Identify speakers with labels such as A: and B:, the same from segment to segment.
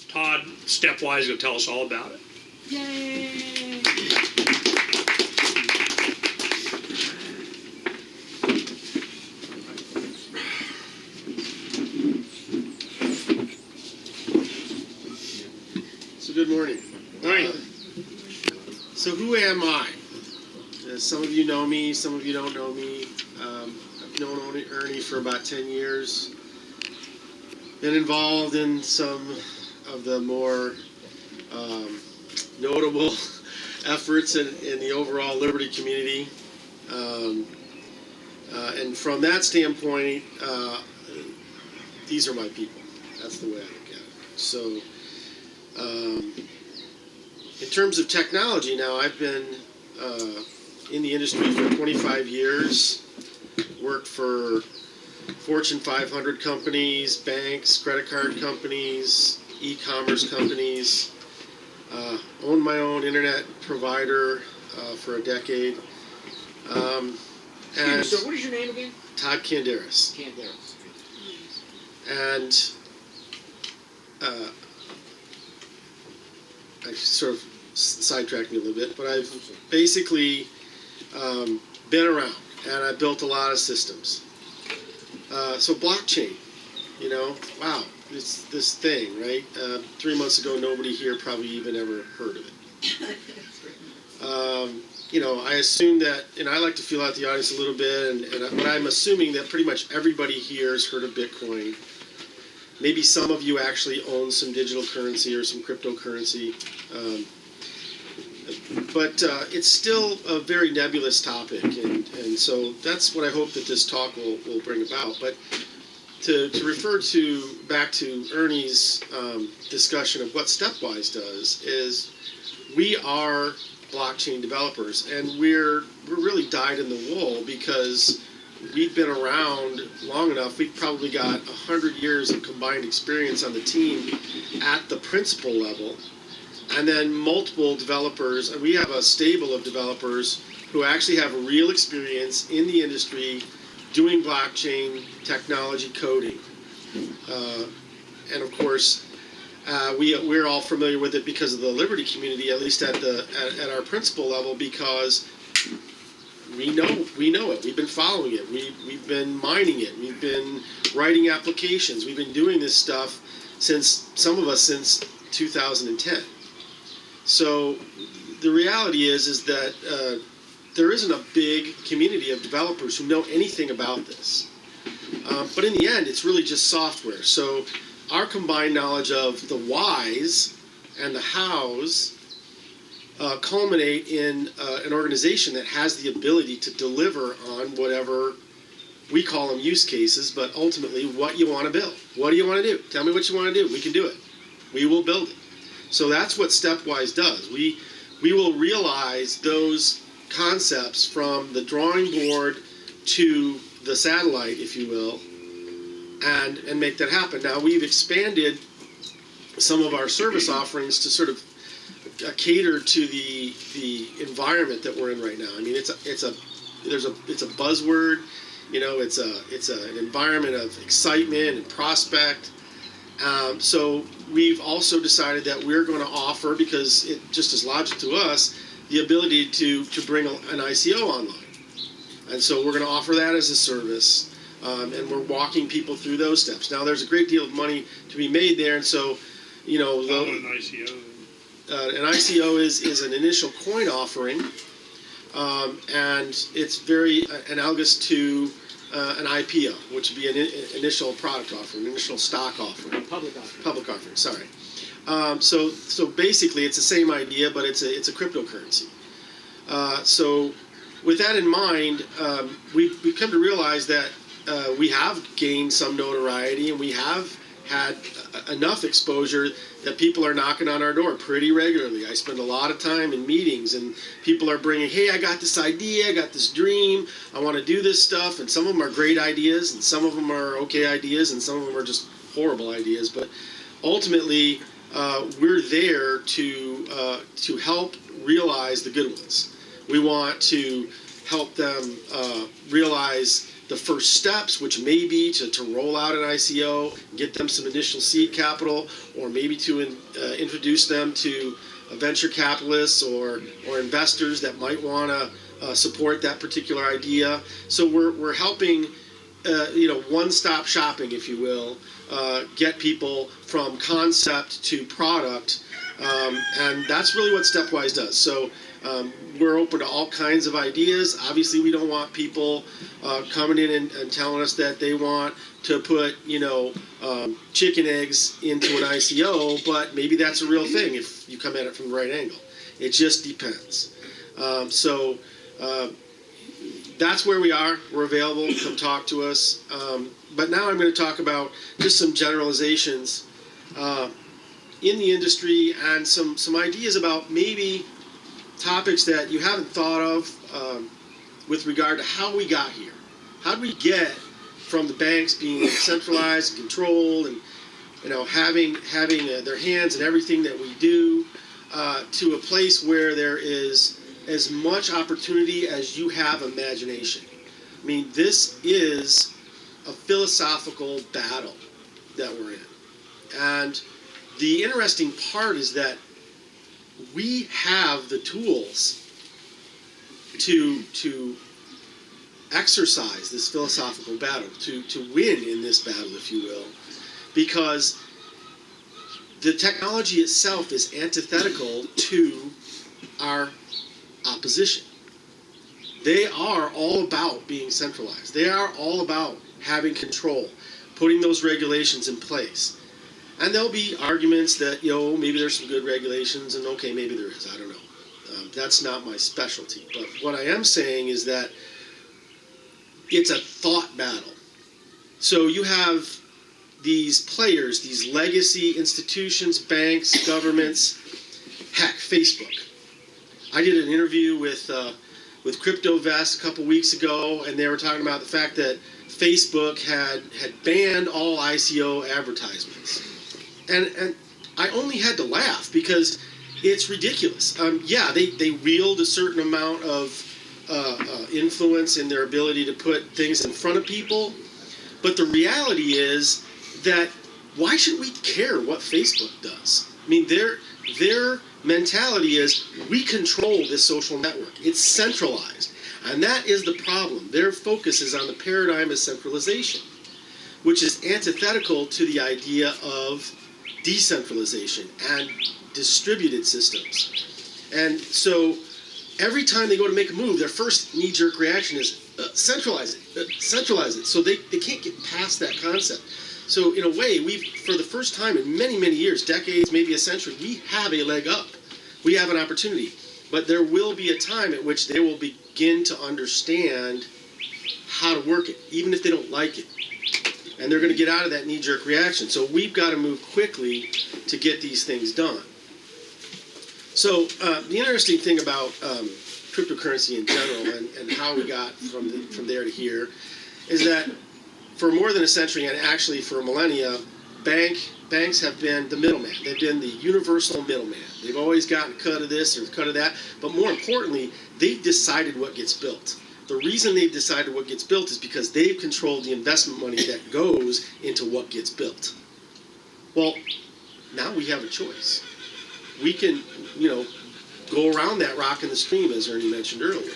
A: Todd, stepwise, will tell us all about it.
B: Yay!
C: So good morning.
A: Morning.
C: So who am I? Some of you know me, some of you don't know me. I've known Ernie for about 10 years. Been involved in some of the more notable efforts in the overall Liberty community. And from that standpoint, these are my people. That's the way I look at it. So in terms of technology now, I've been in the industry for 25 years, worked for Fortune 500 companies, banks, credit card companies, e-commerce companies, owned my own internet provider for a decade.
B: And so what is your name again?
C: Todd Kandaris.
B: Kandaris.
C: And I sort of sidetracked me a little bit, but I've basically been around, and I built a lot of systems. So blockchain, wow, it's this thing, right? 3 months ago, nobody here probably even ever heard of it. I assume that, and I like to feel out the audience a little bit, but I'm assuming that pretty much everybody here has heard of Bitcoin. Maybe some of you actually own some digital currency or some cryptocurrency. But it's still a very nebulous topic, and so that's what I hope that this talk will bring about. But to refer back to Ernie's discussion of what Stepwise does is we are blockchain developers, and we're really dyed in the wool because we've been around long enough. We've probably got 100 years of combined experience on the team at the principal level. And then multiple developers, and we have a stable of developers who actually have real experience in the industry doing blockchain technology coding. And of course, we're all familiar with it because of the Liberty community, at least at our principal level, because we know it. We've been following it. We've been mining it. We've been writing applications. We've been doing this stuff since 2010. So the reality is that there isn't a big community of developers who know anything about this. But in the end, it's really just software. So our combined knowledge of the whys and the hows culminate in an organization that has the ability to deliver on whatever we call them use cases, but ultimately what you want to build. What do you want to do? Tell me what you want to do. We can do it. We will build it. So that's what Stepwise does. We will realize those concepts from the drawing board to the satellite, if you will, and make that happen. Now we've expanded some of our service offerings to sort of cater to the environment that we're in right now. I mean, it's a buzzword, it's an environment of excitement and prospect. So we've also decided that we're going to offer, because it just is logic to us, the ability to bring an ICO online. And so we're going to offer that as a service, and we're walking people through those steps. Now, there's a great deal of money to be made there, and so,
A: an ICO.
C: An ICO is an initial coin offering, and it's very analogous to an IPO, which would be an initial product offering, initial stock offering.
B: Public offering.
C: Public offering, sorry. So basically, it's the same idea, but it's a cryptocurrency. So with that in mind, we've come to realize that we have gained some notoriety, and we have had enough exposure that people are knocking on our door pretty regularly. I spend a lot of time in meetings, and people are bringing, hey, I got this idea, I got this dream, I want to do this stuff, and some of them are great ideas, and some of them are okay ideas, and some of them are just horrible ideas. But ultimately, we're there to help realize the good ones. We want to help them realize the first steps, which may be to roll out an ICO, get them some initial seed capital, or maybe to introduce them to venture capitalists or investors that might want to support that particular idea. So we're helping, one-stop shopping, if you will, get people from concept to product, and that's really what Stepwise does. So we're open to all kinds of ideas. Obviously, we don't want people coming in and telling us that they want to put, chicken eggs into an ICO, but maybe that's a real thing if you come at it from the right angle. It just depends. So that's where we are. We're available. Come talk to us. But now I'm going to talk about just some generalizations in the industry and some ideas about maybe topics that you haven't thought of with regard to how we got here. How did we get from the banks being centralized, controlled, and having their hands in everything that we do, to a place where there is as much opportunity as you have imagination. I mean, this is a philosophical battle that we're in. And the interesting part is that we have the tools to exercise this philosophical battle, to win in this battle, if you will, because the technology itself is antithetical to our opposition. They are all about being centralized. They are all about having control, putting those regulations in place. And there'll be arguments that, maybe there's some good regulations, and okay, maybe there is, I don't know. That's not my specialty. But what I am saying is that it's a thought battle. So you have these players, these legacy institutions, banks, governments, heck, Facebook. I did an interview with CryptoVest a couple weeks ago, and they were talking about the fact that Facebook had banned all ICO advertisements. And I only had to laugh because it's ridiculous. They wield a certain amount of influence in their ability to put things in front of people, but the reality is that why should we care what Facebook does? I mean, their mentality is we control this social network. It's centralized, and that is the problem. Their focus is on the paradigm of centralization, which is antithetical to the idea of decentralization and distributed systems. And so every time they go to make a move, their first knee-jerk reaction is centralize it. So they can't get past that concept. So in a way, for the first time in many, many years, decades, maybe a century, we have a leg up. We have an opportunity. But there will be a time at which they will begin to understand how to work it, even if they don't like it. And they're going to get out of that knee-jerk reaction. So we've got to move quickly to get these things done. So the interesting thing about cryptocurrency in general and how we got from there to here is that for more than a century, and actually for millennia, banks have been the middleman. They've been the universal middleman. They've always gotten a cut of this or a cut of that. But more importantly, they've decided what gets built. The reason they've decided what gets built is because they've controlled the investment money that goes into what gets built. Well, now we have a choice. We can, go around that rock in the stream, as Ernie mentioned earlier.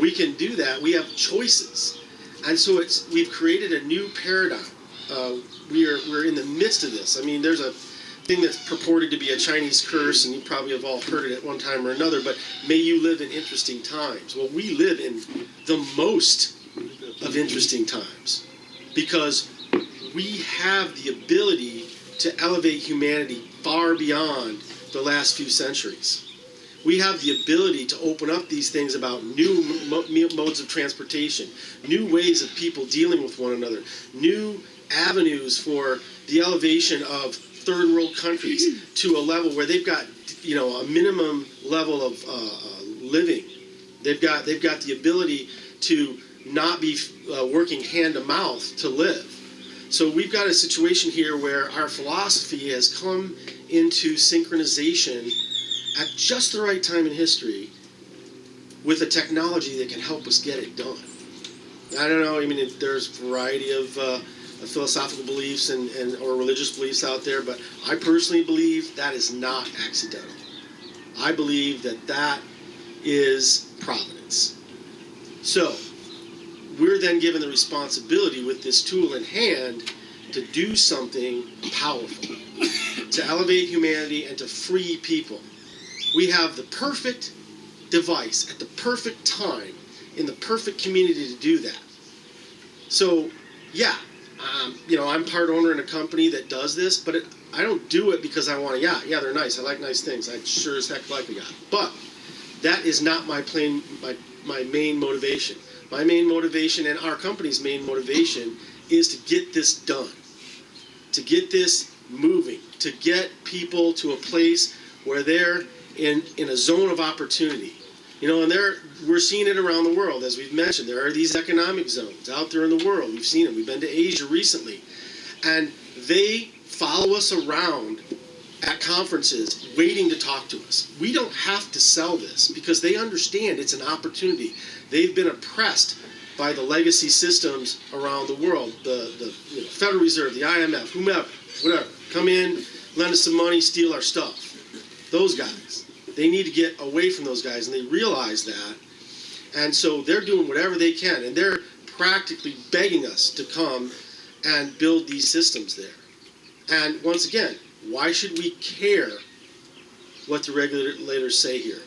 C: We can do that. We have choices. And so we've created a new paradigm. We're in the midst of this. I mean, there's a thing that's purported to be a Chinese curse, and you probably have all heard it at one time or another, but may you live in interesting times. Well, we live in the most of interesting times because we have the ability to elevate humanity far beyond the last few centuries. We have the ability to open up these things about new modes of transportation, new ways of people dealing with one another, new avenues for the elevation of third world countries to a level where they've got, a minimum level of living. They've got the ability to not be working hand to mouth to live. So we've got a situation here where our philosophy has come into synchronization at just the right time in history with a technology that can help us get it done. I don't know. I mean, there's a variety of philosophical beliefs and or religious beliefs out there, but I personally believe that is not accidental. I believe that that is providence. So, we're then given the responsibility with this tool in hand to do something powerful, to elevate humanity and to free people. We have the perfect device at the perfect time in the perfect community to do that. So, yeah, I'm part owner in a company that does this, but I don't do it because I want to, yeah, they're nice. I like nice things. I sure as heck like a guy. But that is not my main motivation. My main motivation and our company's main motivation is to get this done, to get this moving, to get people to a place where they're in a zone of opportunity. And we're seeing it around the world, as we've mentioned. There are these economic zones out there in the world. We've seen it. We've been to Asia recently. And they follow us around at conferences waiting to talk to us. We don't have to sell this because they understand it's an opportunity. They've been oppressed by the legacy systems around the world, the Federal Reserve, the IMF, whomever, whatever. Come in, lend us some money, steal our stuff. Those guys. They need to get away from those guys, and they realize that. And so they're doing whatever they can, and they're practically begging us to come and build these systems there. And once again, why should we care what the regulators say here?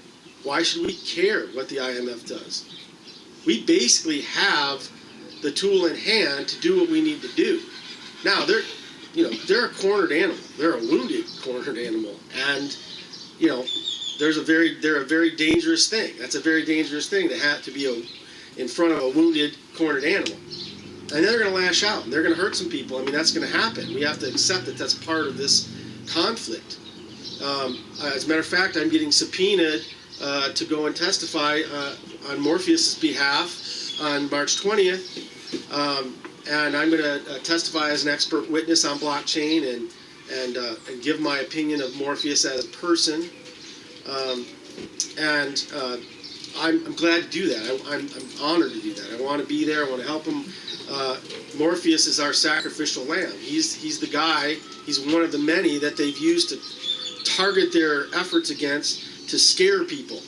C: Why should we care what the IMF does? We basically have the tool in hand to do what we need to do. Now, they're a cornered animal. They're a wounded cornered animal. And, they're a very dangerous thing. That's a very dangerous thing to have to be in front of a wounded, cornered animal. And they're going to lash out, and they're going to hurt some people. I mean, that's going to happen. We have to accept that that's part of this conflict. As a matter of fact, I'm getting subpoenaed to go and testify on Morpheus' behalf on March 20th. And I'm going to testify as an expert witness on blockchain and give my opinion of Morpheus as a person. I'm glad to do that. I'm honored to do that. I want to be there. I want to help him. Morpheus is our sacrificial lamb. He's the guy. He's one of the many that they've used to target their efforts against to scare people.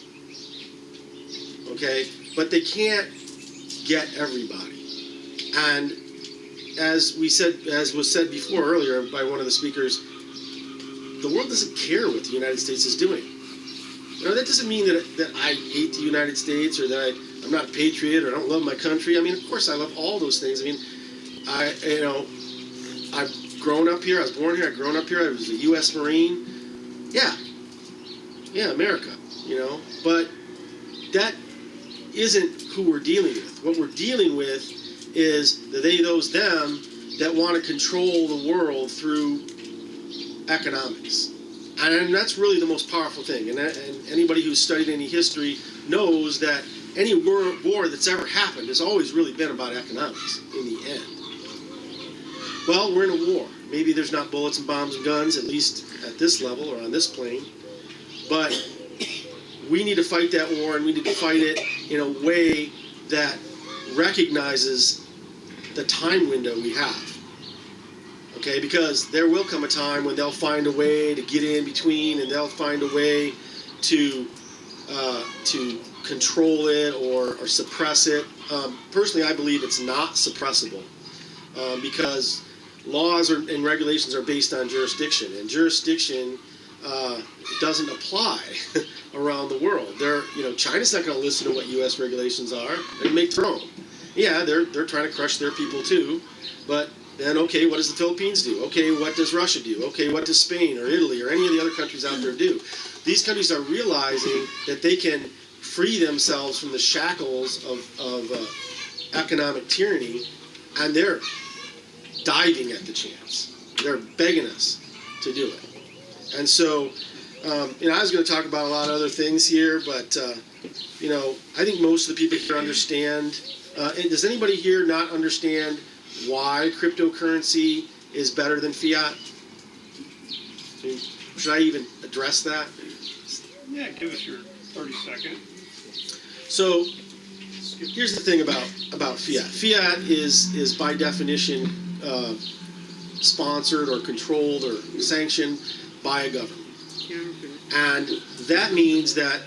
C: Okay? But they can't get everybody. And as was said before earlier by one of the speakers, the world doesn't care what the United States is doing. That doesn't mean that I hate the United States or that I'm not a patriot or I don't love my country. I mean, of course I love all those things. I mean, I've grown up here. I was born here. I've grown up here. I was a U.S. Marine. Yeah, America, But that isn't who we're dealing with. What we're dealing with is the they, those, them that want to control the world through economics. And that's really the most powerful thing. And anybody who's studied any history knows that any war that's ever happened has always really been about economics in the end. Well, we're in a war. Maybe there's not bullets and bombs and guns, at least at this level or on this plane. But we need to fight that war, and we need to fight it in a way that recognizes the time window we have. Okay, because there will come a time when they'll find a way to get in between, and they'll find a way to control it or suppress it. Personally, I believe it's not suppressible because laws and regulations are based on jurisdiction, and jurisdiction doesn't apply around the world. China's not going to listen to what U.S. regulations are. They make their own. Yeah, they're trying to crush their people too, but then, okay, what does the Philippines do? Okay, what does Russia do? Okay, what does Spain or Italy or any of the other countries out there do? These countries are realizing that they can free themselves from the shackles of economic tyranny, and they're diving at the chance. They're begging us to do it. And so, I was going to talk about a lot of other things here, but, I think most of the people here understand. And does anybody here not understand why cryptocurrency is better than fiat? Should I even address that?
A: Yeah, give us your 30 seconds.
C: So, here's the thing about fiat. Fiat is by definition sponsored or controlled or sanctioned by a government. And that means that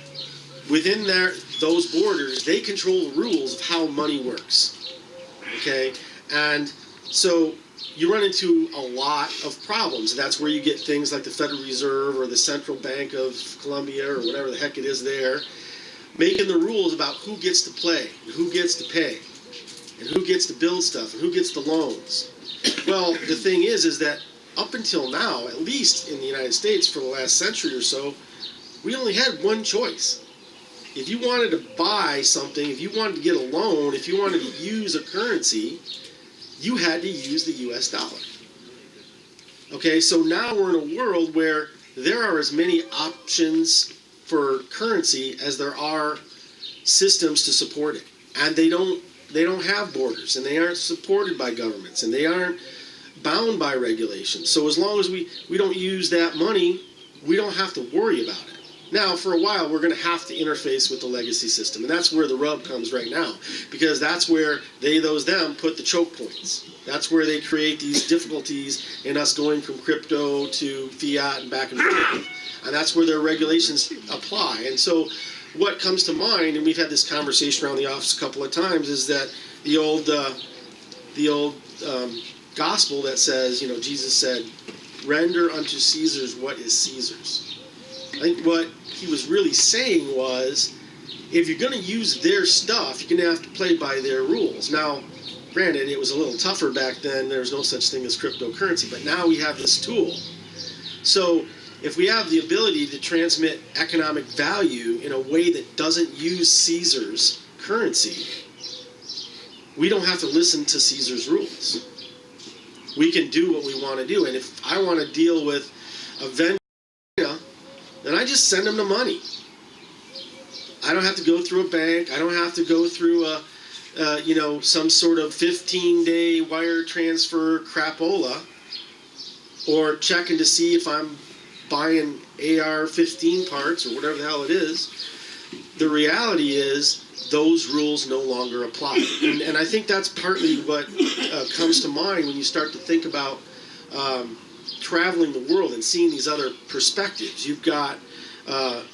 C: within those borders, they control the rules of how money works. Okay? And so you run into a lot of problems. That's where you get things like the Federal Reserve or the Central Bank of Colombia or whatever the heck it is there, making the rules about who gets to play, and who gets to pay, and who gets to build stuff, and who gets the loans. Well, the thing is that up until now, at least in the United States for the last century or so, we only had one choice. If you wanted to buy something, if you wanted to get a loan, if you wanted to use a currency, you had to use the US dollar. Okay, so now we're in a world where there are as many options for currency as there are systems to support it. And they don't have borders, and they aren't supported by governments, and they aren't bound by regulations. So as long as we don't use that money, we don't have to worry about it. Now, for a while, we're going to have to interface with the legacy system, and that's where the rub comes right now, because that's where they, those, them put the choke points. That's where they create these difficulties in us going from crypto to fiat and back and forth, and that's where their regulations apply. And so what comes to mind, and we've had this conversation around the office a couple of times, is that the old gospel that says, Jesus said, "Render unto Caesar's what is Caesar's." I think what he was really saying was, if you're going to use their stuff, you're going to have to play by their rules. Now, granted, it was a little tougher back then. There was no such thing as cryptocurrency, but now we have this tool. So if we have the ability to transmit economic value in a way that doesn't use Caesar's currency, we don't have to listen to Caesar's rules. We can do what we want to do. And if I want to deal with a vendor, then I just send them the money. I don't have to go through a bank. I don't have to go through some sort of 15-day wire transfer crapola, or checking to see if I'm buying AR-15 parts or whatever the hell it is. The reality is those rules no longer apply. And I think that's partly what comes to mind when you start to think about traveling the world and seeing these other perspectives. You've got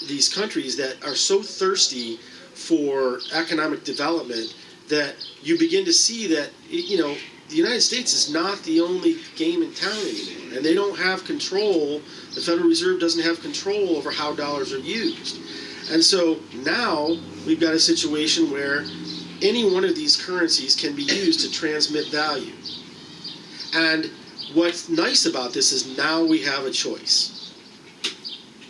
C: these countries that are so thirsty for economic development that you begin to see that, the United States is not the only game in town anymore. And they don't have control, the Federal Reserve doesn't have control over how dollars are used. And so now we've got a situation where any one of these currencies can be used to transmit value. And what's nice about this is now we have a choice.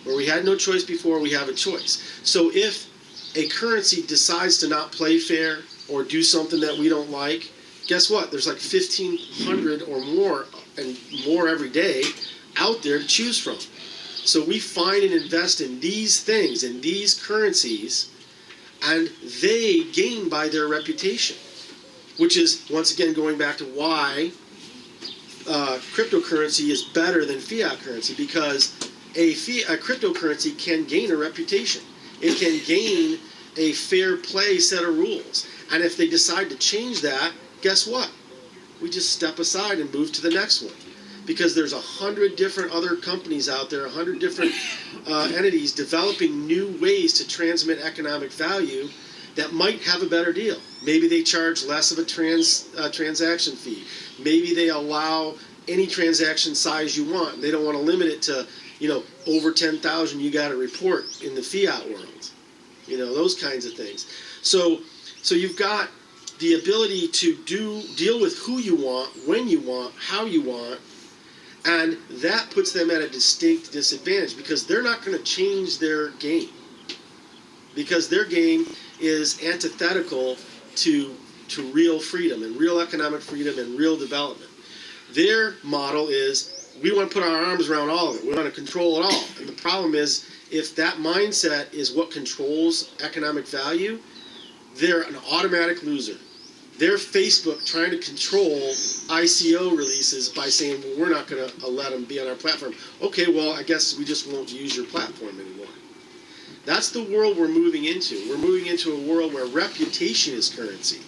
C: Where we had no choice before, we have a choice. So if a currency decides to not play fair or do something that we don't like, guess what? There's like 1,500 or more, and more every day, out there to choose from. So we find and invest in these things, in these currencies, and they gain by their reputation. Which is, once again, going back to why cryptocurrency is better than fiat currency, because a cryptocurrency can gain a reputation. It can gain a fair play set of rules. And if they decide to change that, guess what? We just step aside and move to the next one. Because there's 100 different other companies out there, 100 different entities developing new ways to transmit economic value that might have a better deal. Maybe they charge less of a transaction fee. Maybe they allow any transaction size you want. They don't want to limit it to, over 10,000 you got to report in the fiat world. Those kinds of things. So you've got the ability to deal with who you want, when you want, how you want, and that puts them at a distinct disadvantage because they're not going to change their game. Because their game is antithetical to real freedom and real economic freedom and real development. Their model is, we want to put our arms around all of it. We want to control it all. And the problem is, if that mindset is what controls economic value, they're an automatic loser. They're Facebook trying to control ICO releases by saying, well, we're not going to let them be on our platform. Okay, well, I guess we just won't use your platform anymore. That's the world we're moving into. We're moving into a world where reputation is currency,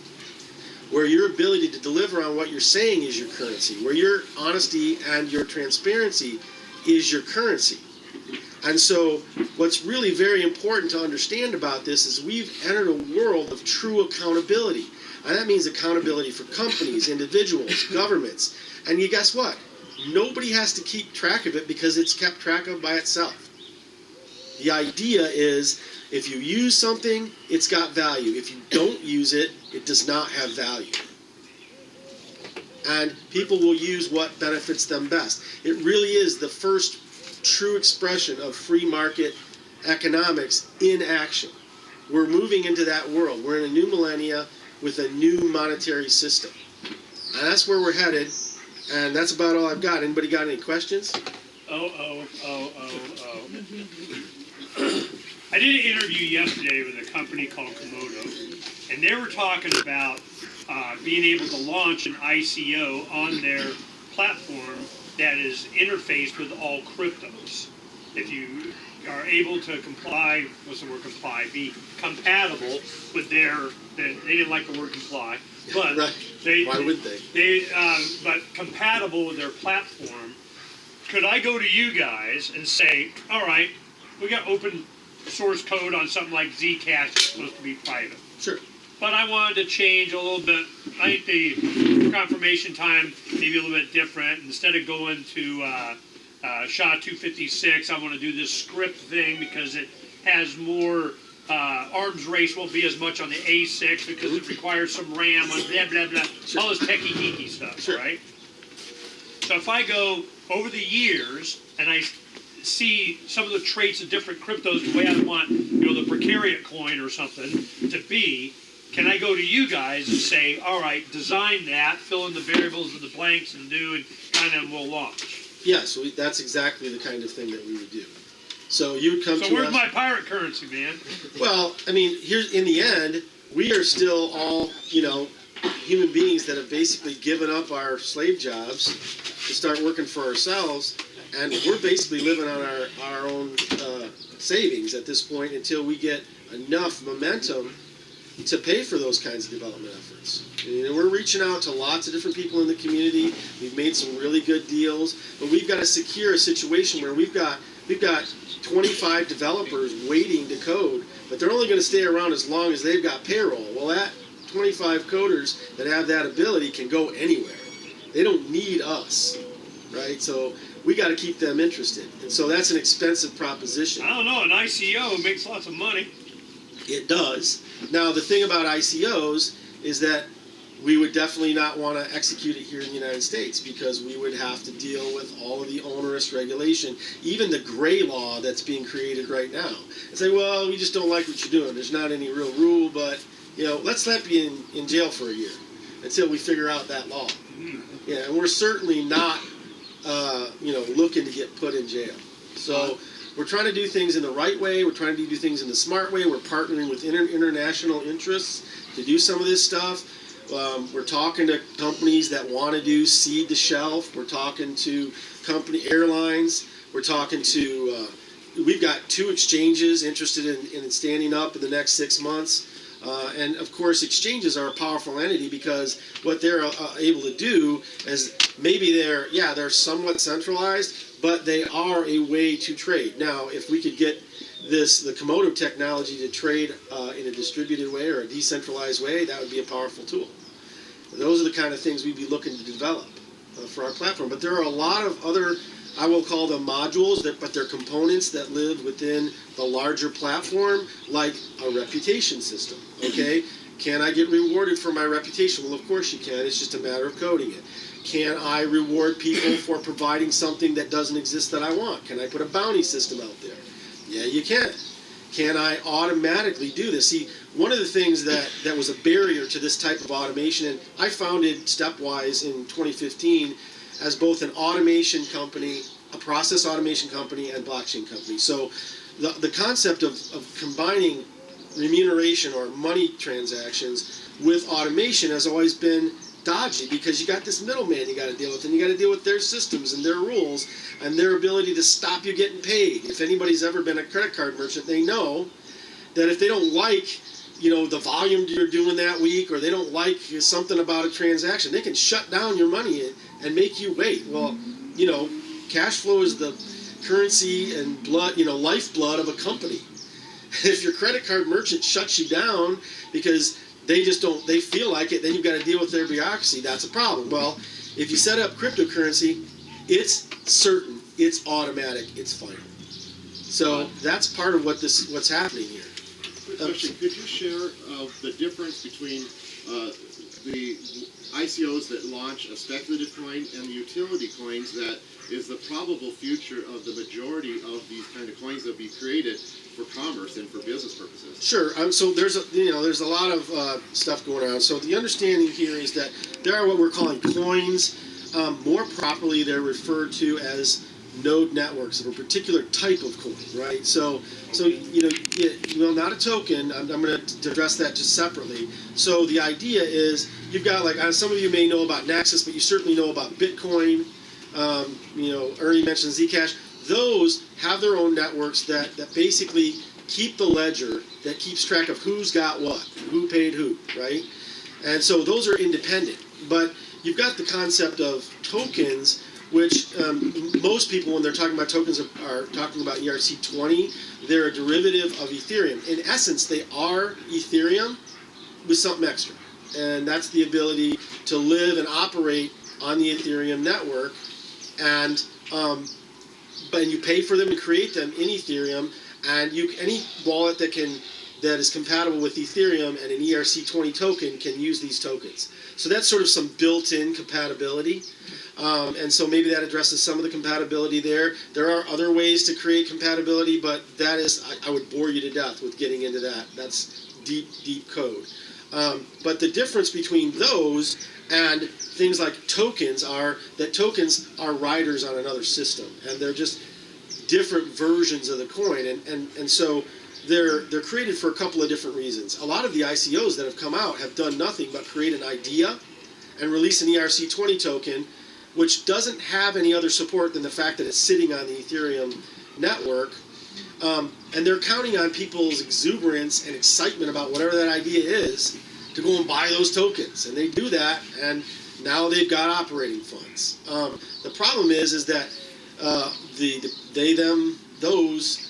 C: where your ability to deliver on what you're saying is your currency, where your honesty and your transparency is your currency. And so what's really very important to understand about this is we've entered a world of true accountability. And that means accountability for companies, individuals, governments. And you guess what? Nobody has to keep track of it because it's kept track of by itself. The idea is if you use something, it's got value. If you don't use it, it does not have value. And people will use what benefits them best. It really is the first true expression of free market economics in action. We're moving into that world. We're in a new millennia with a new monetary system. And that's where we're headed. And that's about all I've got. Anybody got any questions?
D: I did an interview yesterday with a company called Komodo, and they were talking about being able to launch an ICO on their platform that is interfaced with all cryptos. If you are able to comply, what's the word comply? Be compatible with their, they didn't like the word comply, but
C: right. Why would they?
D: But compatible with their platform. Could I go to you guys and say, all right, we got open source code on something like Zcash that's supposed to be private.
C: Sure.
D: But I wanted to change a little bit. I think the confirmation time maybe a little bit different. Instead of going to SHA-256, I want to do this script thing because it has more arms race won't be as much on the A6 because it requires some RAM on blah, blah, blah.
C: Sure.
D: All this techie geeky stuff,
C: sure.
D: Right? So if I go over the years and I see some of the traits of different cryptos the way I want, the precariat coin or something to be, can I go to you guys and say, all right, design that, fill in the variables and the blanks and we'll launch?
C: Yeah, so that's exactly the kind of thing that we would do. So you would come to us.
D: So where's my pirate currency, man?
C: Well, I mean, here's in the end, we are still all, human beings that have basically given up our slave jobs to start working for ourselves, and we're basically living on our own savings at this point until we get enough momentum to pay for those kinds of development efforts. We're reaching out to lots of different people in the community. We've made some really good deals, but we've got to secure a situation where we've got 25 developers waiting to code, but they're only going to stay around as long as they've got payroll. Well, that 25 coders that have that ability can go anywhere. They don't need us, right? So we got to keep them interested. And so that's an expensive proposition.
D: I don't know, an ICO makes lots of money.
C: It does. Now, the thing about ICOs is that we would definitely not want to execute it here in the United States because we would have to deal with all of the onerous regulation, even the gray law that's being created right now. And say, well, we just don't like what you're doing. There's not any real rule, but, let's slap you in jail for a year until we figure out that law. Yeah, and we're certainly not, looking to get put in jail. So we're trying to do things in the right way. We're trying to do things in the smart way. We're partnering with international interests to do some of this stuff. We're talking to companies that want to do seed to shelf. We're talking to airlines. We're talking to, we've got 2 exchanges interested in standing up in the next 6 months. And of course, exchanges are a powerful entity because what they're able to do is maybe they're somewhat centralized, but they are a way to trade. Now, if we could get the Komodo technology to trade in a distributed way or a decentralized way, that would be a powerful tool. And those are the kind of things we'd be looking to develop for our platform. But there are a lot of other, I will call them modules, but they're components that live within the larger platform, like a reputation system, okay? Can I get rewarded for my reputation? Well, of course you can. It's just a matter of coding it. Can I reward people for providing something that doesn't exist that I want? Can I put a bounty system out there? Yeah, you can. Can I automatically do this? See, one of the things that was a barrier to this type of automation, and I founded Stepwise in 2015 as both an automation company, a process automation company, and blockchain company. So the concept of combining remuneration or money transactions with automation has always been dodgy because you got this middleman you got to deal with, and you got to deal with their systems and their rules and their ability to stop you getting paid. If anybody's ever been a credit card merchant, they know that if they don't like, the volume you're doing that week, or they don't like something about a transaction, they can shut down your money and make you wait. Well, cash flow is the currency and blood, lifeblood of a company. If your credit card merchant shuts you down because they feel like it, then you've got to deal with their bureaucracy. That's a problem. Well, if you set up cryptocurrency, it's certain, it's automatic, it's final. So that's part of what's happening here.
E: Quick question, could you share the difference between the ICOs that launch a speculative coin and the utility coins that is the probable future of the majority of these kind of coins that will be created for commerce and for business purposes?
C: Sure. So there's a lot of stuff going on. So the understanding here is that there are what we're calling coins. More properly, they're referred to as node networks of a particular type of coin, right? So not a token. I'm going to address that just separately. So the idea is you've got some of you may know about Nexus, but you certainly know about Bitcoin. Ernie mentioned Zcash. Those have their own networks that basically keep the ledger, that keeps track of who's got what, who paid who, right? And so those are independent. But you've got the concept of tokens, which most people, when they're talking about tokens, are talking about ERC20. They're a derivative of Ethereum. In essence, they are Ethereum with something extra. And that's the ability to live and operate on the Ethereum network. And but you pay for them to create them in Ethereum, and any wallet that is compatible with Ethereum and an ERC20 token can use these tokens. So that's sort of some built-in compatibility. And so maybe that addresses some of the compatibility there. There are other ways to create compatibility, but that is, I would bore you to death with getting into that. That's deep, deep code. But the difference between those and things like tokens are that tokens are riders on another system, and they're just different versions of the coin. And so they're created for a couple of different reasons. A lot of the ICOs that have come out have done nothing but create an idea and release an ERC20 token, which doesn't have any other support than the fact that it's sitting on the Ethereum network. And they're counting on people's exuberance and excitement about whatever that idea is to go and buy those tokens. And they do that, and now they've got operating funds. The problem is that those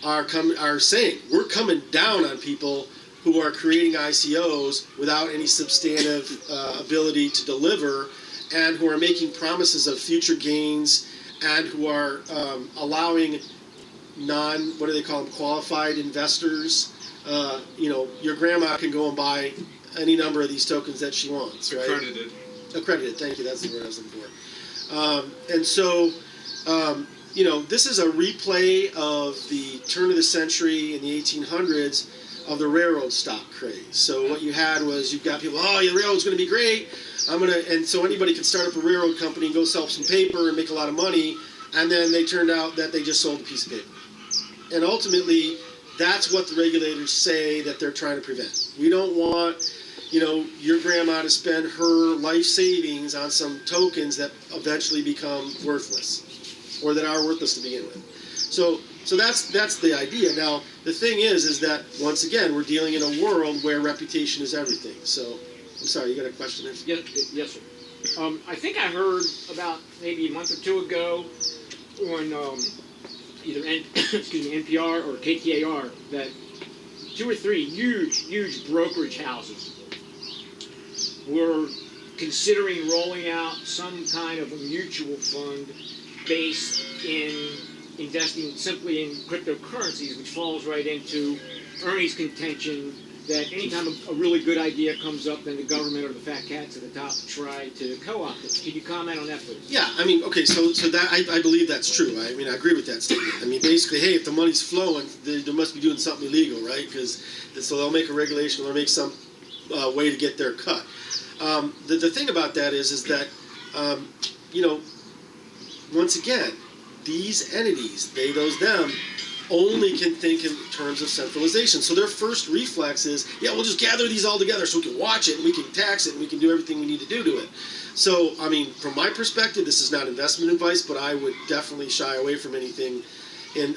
C: are saying, we're coming down on people who are creating ICOs without any substantive ability to deliver, and who are making promises of future gains, and who are allowing qualified investors. Your grandma can go and buy any number of these tokens that she wants, right? Accredited, thank you, that's the word I was looking for. And so, this is a replay of the turn of the century in the 1800s of the railroad stock craze. So what you had was, you've got people, the railroad's going to be great. And so anybody could start up a railroad company and go sell some paper and make a lot of money. And then they turned out that they just sold a piece of paper. And ultimately, that's what the regulators say that they're trying to prevent. We don't want, your grandma to spend her life savings on some tokens that eventually become worthless, or that are worthless to begin with. So that's the idea. Now, the thing is that, once again, we're dealing in a world where reputation is everything. So, I'm sorry, you got a question there?
B: Yes, sir. I think I heard about maybe a month or two ago on either NPR or KTAR that 2 or 3 huge brokerage houses were considering rolling out some kind of a mutual fund based in investing simply in cryptocurrencies, which falls right into Ernie's contention that anytime a really good idea comes up, then the government or the fat cats at the top try to co-opt it. Can you comment on that, please?
C: Yeah, okay, so that I believe that's true. I agree with that statement. Basically, hey, if the money's flowing, they must be doing something illegal, right? So they'll make a regulation, or they'll make some way to get their cut. The thing about that is that, once again, these entities, they, those, them, only can think in terms of centralization. So their first reflex is, yeah, we'll just gather these all together so we can watch it and we can tax it and we can do everything we need to do to it. So, I mean, from my perspective, this is not investment advice, but I would definitely shy away from anything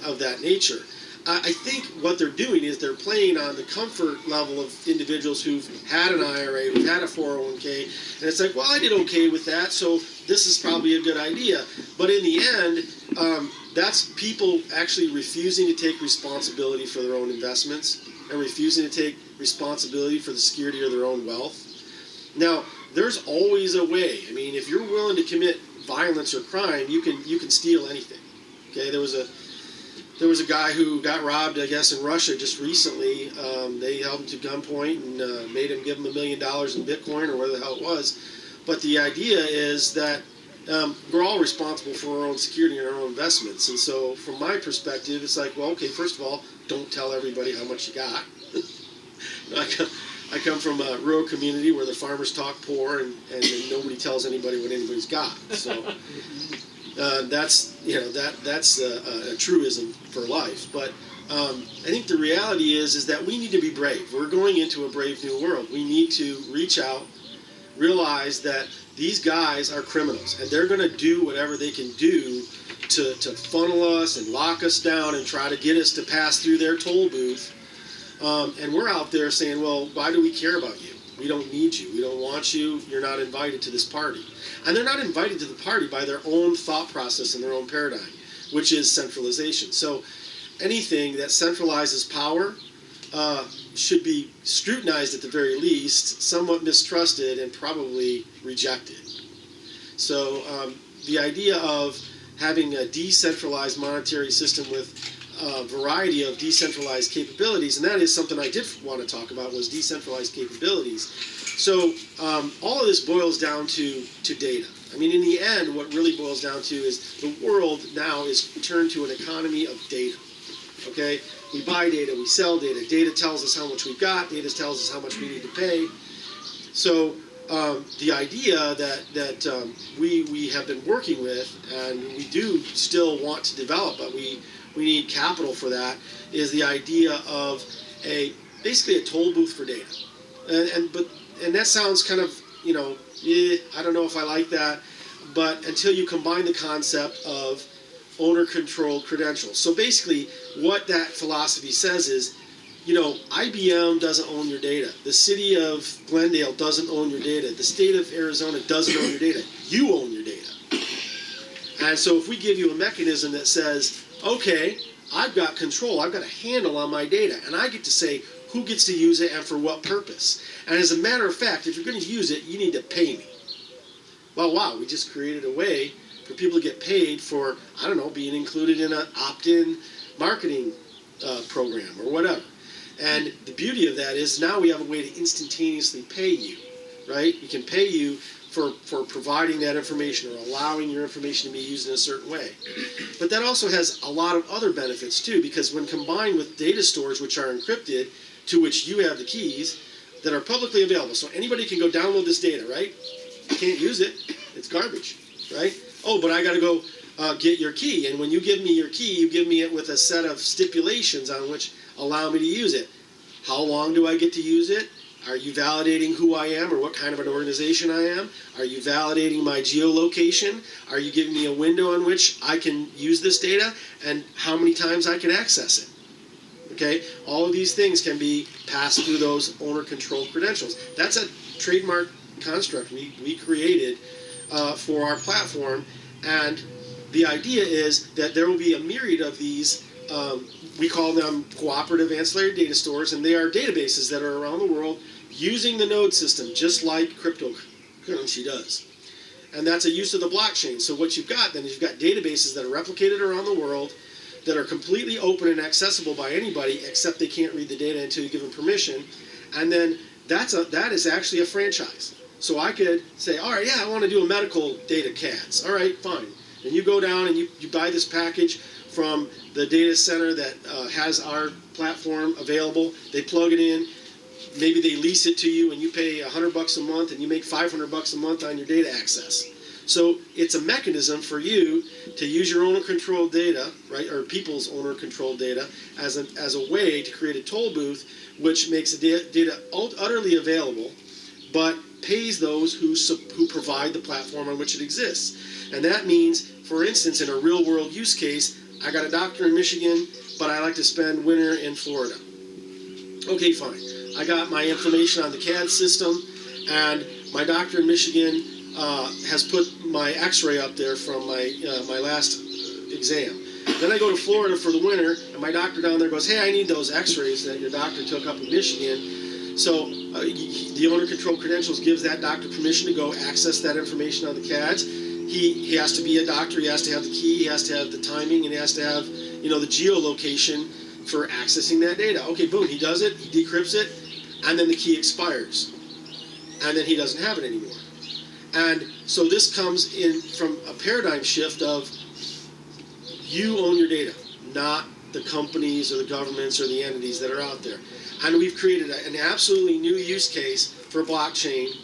C: of that nature. I think what they're doing is they're playing on the comfort level of individuals who've had an IRA, who've had a 401k, and it's like, well, I did okay with that, so this is probably a good idea. But in the end, that's people actually refusing to take responsibility for their own investments and refusing to take responsibility for the security of their own wealth. Now, there's always a way. I mean, if you're willing to commit violence or crime, you can steal anything. Okay, there was a guy who got robbed, I guess, in Russia just recently. They held him to gunpoint and made him give him $1 million in Bitcoin or whatever the hell it was. But the idea is that we're all responsible for our own security and our own investments. And so from my perspective, it's like, well, okay, first of all, don't tell everybody how much you got. I come from a rural community where the farmers talk poor and nobody tells anybody what anybody's got. So that's a truism for life. But I think the reality is that we need to be brave. We're going into a brave new world. We need to reach out, realize that these guys are criminals, and they're going to do whatever they can do to funnel us and lock us down and try to get us to pass through their toll booth. And we're out there saying, well, why do we care about you? We don't need you. We don't want you. You're not invited to this party. And they're not invited to the party by their own thought process and their own paradigm, which is centralization. So anything that centralizes power should be scrutinized at the very least, somewhat mistrusted, and probably rejected. So the idea of having a decentralized monetary system with a variety of decentralized capabilities, and that is something I did want to talk about, was decentralized capabilities. So all of this boils down to data. I mean, in the end, what really boils down to is the world now is turned to an economy of data. Okay? We buy data, we sell data. Data tells us how much we've got. Data tells us how much we need to pay. So the idea that we have been working with, and we do still want to develop, but we need capital for that, is the idea of basically a toll booth for data. And that sounds kind of, I don't know if I like that, but until you combine the concept of owner-controlled credentials. So basically, what that philosophy says is, IBM doesn't own your data. The city of Glendale doesn't own your data. The state of Arizona doesn't own your data. You own your data. And so if we give you a mechanism that says, okay, I've got control, I've got a handle on my data, and I get to say who gets to use it and for what purpose. And as a matter of fact, if you're going to use it, you need to pay me. Well, wow, we just created a way for people to get paid for, I don't know, being included in an opt-in marketing program or whatever. And the beauty of that is now we have a way to instantaneously pay you, right? We can pay you for providing that information or allowing your information to be used in a certain way. But that also has a lot of other benefits too, because when combined with data stores which are encrypted, to which you have the keys, that are publicly available. So anybody can go download this data, right? You can't use it. It's garbage, right? Oh, but I got to go get your key. And when you give me your key, you give me it with a set of stipulations on which allow me to use it. How long do I get to use it? Are you validating who I am or what kind of an organization I am? Are you validating my geolocation? Are you giving me a window in which I can use this data and how many times I can access it? Okay, all of these things can be passed through those owner-controlled credentials. That's a trademark construct we created for our platform, and the idea is that there will be a myriad of these. We call them cooperative ancillary data stores, and they are databases that are around the world using the node system, just like cryptocurrency does. And that's a use of the blockchain. So what you've got then is you've got databases that are replicated around the world that are completely open and accessible by anybody, except they can't read the data until you give them permission. And then that is actually a franchise. So I could say, all right, yeah, I want to do a medical data CADS. All right, fine. And you go down and you buy this package from the data center that has our platform available. They plug it in. Maybe they lease it to you and you pay $100 a month and you make $500 a month on your data access. So it's a mechanism for you to use your owner-controlled data, right, or people's owner-controlled data as a way to create a toll booth, which makes the data utterly available, but pays those who provide the platform on which it exists. And that means, for instance, in a real-world use case, I got a doctor in Michigan, but I like to spend winter in Florida. Okay, fine. I got my information on the CAD system, and my doctor in Michigan has put my X-ray up there from my last exam. Then I go to Florida for the winter, and my doctor down there goes, "Hey, I need those X-rays that your doctor took up in Michigan." So the owner-controlled credentials gives that doctor permission to go access that information on the CADs. He has to be a doctor. He has to have the key. He has to have the timing, and he has to have the geolocation for accessing that data. Okay, boom. He does it. He decrypts it, and then the key expires, and then he doesn't have it anymore. And so this comes in from a paradigm shift of you own your data, not the companies or the governments or the entities that are out there. And we've created an absolutely new use case for blockchain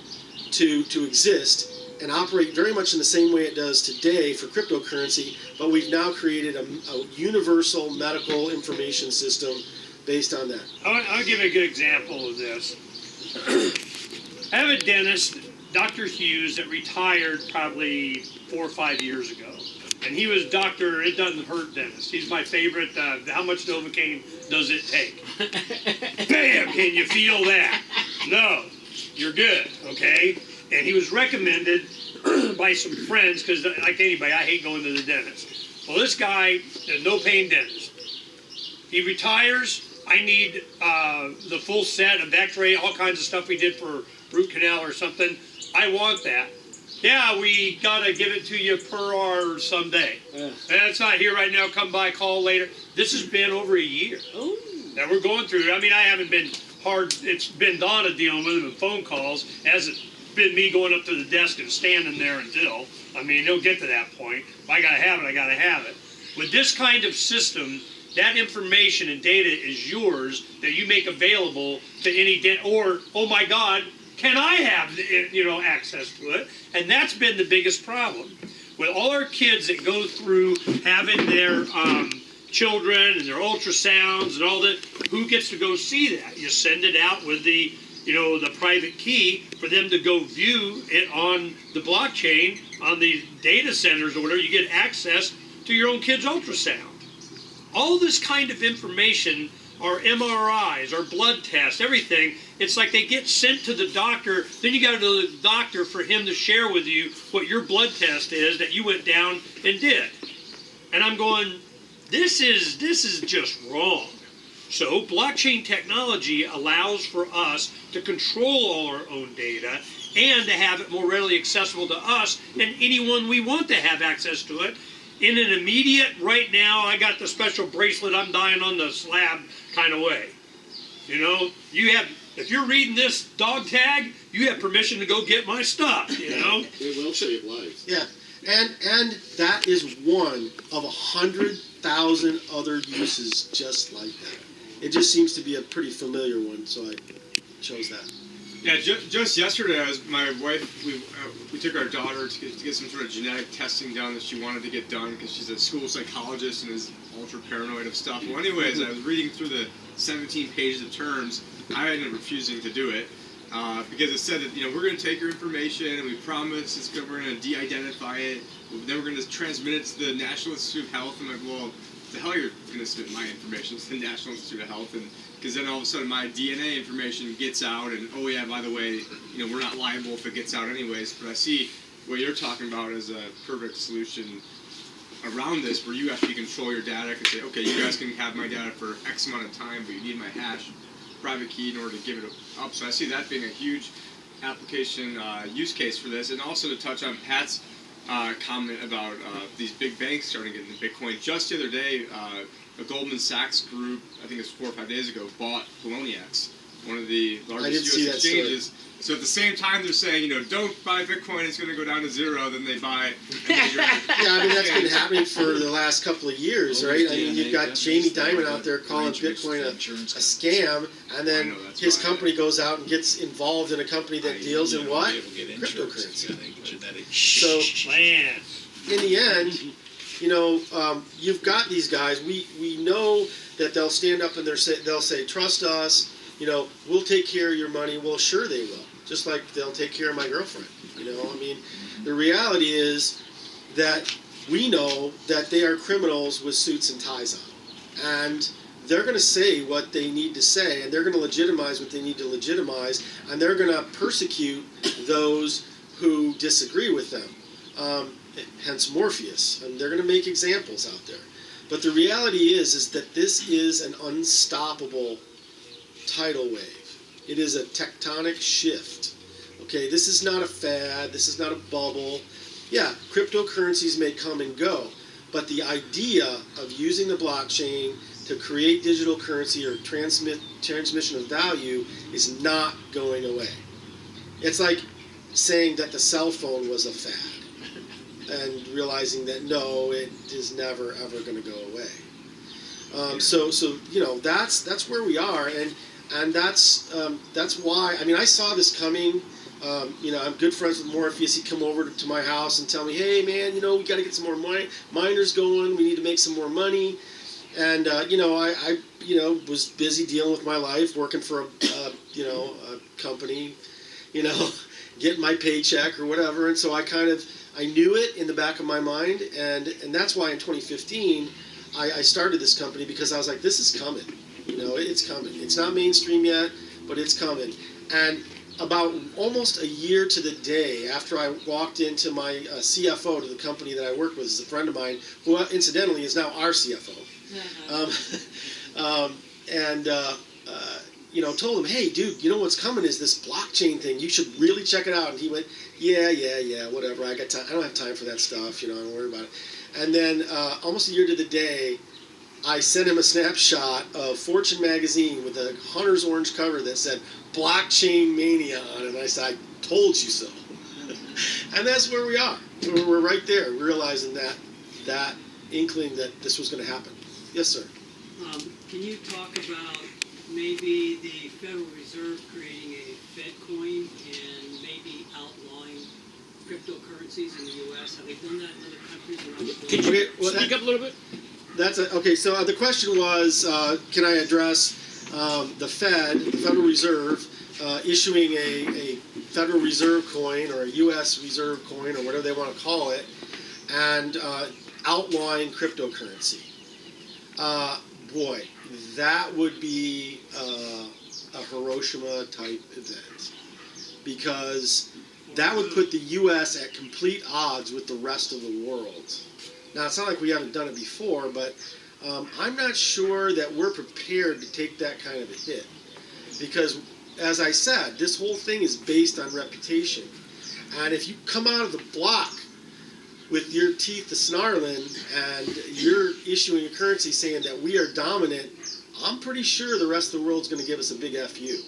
C: to exist and operate very much in the same way it does today for cryptocurrency, but we've now created a universal medical information system based on that.
D: I'll give you a good example of this. I have a dentist, Dr. Hughes, that retired probably 4 or 5 years ago. And he was Dr. It Doesn't Hurt Dentist. He's my favorite. How much Novocaine does it take? Bam! Can you feel that? No. You're good, okay? And he was recommended by some friends, because like anybody, I hate going to the dentist. Well, this guy is no pain dentist. He retires. I need the full set of X-ray, all kinds of stuff we did for root canal or something. I want that. Yeah, we gotta give it to you per hour someday. And it's not here right now. Come by, call later. This has been over a year that we're going through. I mean, I haven't been hard. It's been Donna dealing with him in phone calls. It hasn't been me going up to the desk and standing there until. I mean, it'll get to that point. If I gotta have it, I gotta have it. With this kind of system, that information and data is yours that you make available to any or, oh my God, can I have access to it? And that's been the biggest problem. With all our kids that go through having their children and their ultrasounds and all that, who gets to go see that? You send it out with the private key for them to go view it on the blockchain, on the data centers or whatever. You get access to your own kid's ultrasound. All this kind of information, our MRIs, our blood tests, everything, it's like they get sent to the doctor, then you got to go to the doctor for him to share with you what your blood test is that you went down and did. And I'm going, this is just wrong. So blockchain technology allows for us to control all our own data and to have it more readily accessible to us and anyone we want to have access to it. In an immediate, right now, I got the special bracelet, I'm dying on the slab kind of way. If you're reading this dog tag, you have permission to go get my stuff,
E: It will save lives.
C: Yeah, and that is one of 100,000 other uses just like that. It just seems to be a pretty familiar one, so I chose that.
F: Yeah, just yesterday, my wife, we took our daughter to get some sort of genetic testing done that she wanted to get done because she's a school psychologist and is ultra paranoid of stuff. Well, anyways, I was reading through the 17 pages of terms. I ended up refusing to do it because it said that we're going to take your information and we promise we're going to de-identify it. Then we're going to transmit it to the National Institute of Health. I'm like, well, the hell you're going to submit my information to the National Institute of Health, and because then all of a sudden my DNA information gets out, and oh yeah, by the way, we're not liable if it gets out anyways. But I see what you're talking about as a perfect solution around this, where you actually control your data. And say, okay, you guys can have my data for X amount of time, but you need my hash private key in order to give it up. So I see that being a huge application use case for this, and also to touch on Pat's comment about these big banks starting getting Bitcoin. Just the other day, a Goldman Sachs group, I think it was 4 or 5 days ago, bought Poloniex, one of the largest U.S. exchanges, So at the same time they're saying, don't buy Bitcoin, it's going to go down to zero, then they buy it. And then you're,
C: Yeah, I mean, that's been happening for the last couple of years, right? I mean, you've got Jamie Dimon out there calling Bitcoin a scam, and then
F: I know, that's
C: his
F: why.
C: company goes out and gets involved in a company that deals in what? Cryptocurrency. So,
D: Man.
C: in the end, you've got these guys. We know that they'll stand up and they'll say, trust us. We'll take care of your money. Well, sure they will. Just like they'll take care of my girlfriend. I mean, the reality is that we know that they are criminals with suits and ties on, and they're going to say what they need to say, and they're going to legitimize what they need to legitimize, and they're going to persecute those who disagree with them. Hence Morpheus, and they're going to make examples out there. But the reality is that this is an unstoppable tidal wave. It is a tectonic shift. Okay, this is not a fad. This is not a bubble. Yeah, cryptocurrencies may come and go, but the idea of using the blockchain to create digital currency or transmission of value is not going away. It's like saying that the cell phone was a fad and realizing that no, it is never ever going to go away. So that's where we are, and that's why. I mean, I saw this coming. I'm good friends with Morpheus. He'd come over to my house and tell me, "Hey, man, we got to get some more miners going. We need to make some more money." And I was busy dealing with my life, working for a company, getting my paycheck or whatever. And so I knew it in the back of my mind, and that's why in 2015 I started this company, because I was like, this is coming. It's coming. It's not mainstream yet, but it's coming. And about almost a year to the day after I walked into my CFO to the company that I work with, is a friend of mine, who incidentally is now our CFO. Told him, hey, dude, what's coming is this blockchain thing. You should really check it out. And he went, yeah, whatever. I got time. I don't have time for that stuff. I don't worry about it. And then almost a year to the day, I sent him a snapshot of Fortune magazine with a hunter's orange cover that said "Blockchain Mania" on it. And I said, I told you so. And that's where we are. We're right there, realizing that inkling that this was going to happen. Yes, sir.
G: Can you talk about maybe the Federal Reserve creating a Fed coin and maybe outlawing cryptocurrencies in the U.S.? Have they done that in other countries around the world?
B: Could you speak up a little bit?
C: Okay. So the question was, can I address the Federal Reserve, issuing a Federal Reserve coin or a U.S. Reserve coin or whatever they want to call it, and outlawing cryptocurrency? Boy, that would be a Hiroshima type event, because that would put the U.S. at complete odds with the rest of the world. Now, it's not like we haven't done it before, but I'm not sure that we're prepared to take that kind of a hit, because, as I said, this whole thing is based on reputation. And if you come out of the block with your teeth a-snarling and you're issuing a currency saying that we are dominant, I'm pretty sure the rest of the world's going to give us a big FU.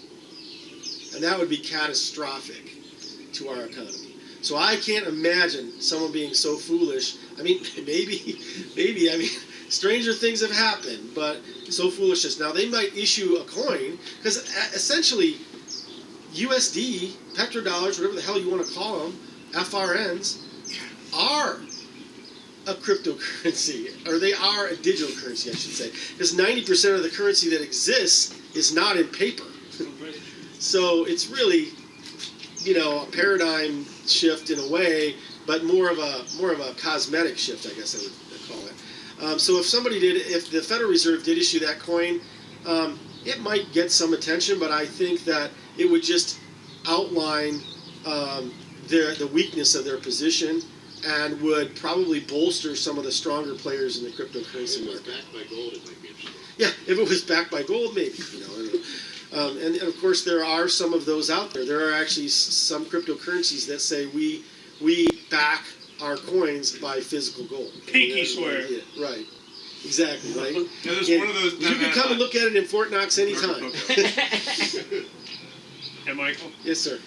C: And that would be catastrophic to our economy. So I can't imagine someone being so foolish. I mean, maybe, stranger things have happened, but so foolishness. Now, they might issue a coin, because essentially USD, petrodollars, whatever the hell you want to call them, FRNs, are a cryptocurrency, or they are a digital currency, I should say, because 90% of the currency that exists is not in paper. So it's really, a paradigm shift in a way, but more of a cosmetic shift, I guess I would call it. So if the Federal Reserve did issue that coin, it might get some attention, but I think that it would just outline the weakness of their position, and would probably bolster some of the stronger players in the cryptocurrency
E: If it was
C: market.
E: backed by gold, it might be interesting.
C: Yeah, if it was backed by gold, maybe. I don't know. And of course, there are some of those out there. There are actually some cryptocurrencies that say we back our coins by physical gold.
D: Pinky swear.
C: Yeah, right. Exactly. Right.
F: Now, there's
C: And
F: one of those.
C: you can come and look at it in Fort Knox anytime.
D: Yeah, Michael?
C: Yes, sir.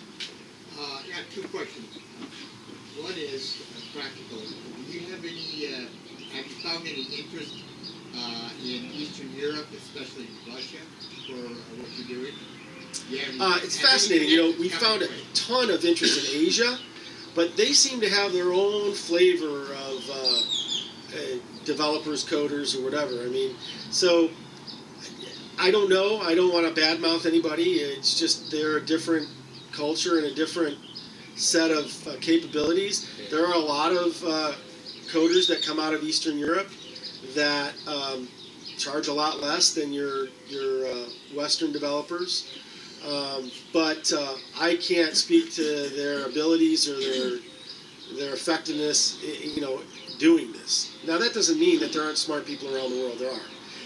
H: I have two questions. One is practical. Do you have any, have you found any interest in Eastern Europe, especially Russia, for what you're doing?
C: It's fascinating. You know, we found a ton of interest in Asia, but they seem to have their own flavor of developers, coders, or whatever. I mean, so I don't know. I don't want to badmouth anybody. It's just they're a different culture and a different set of capabilities. There are a lot of coders that come out of Eastern Europe that charge a lot less than your Western developers. But I can't speak to their abilities or their effectiveness, you know, doing this. Now that doesn't mean that there aren't smart people around the world. There are,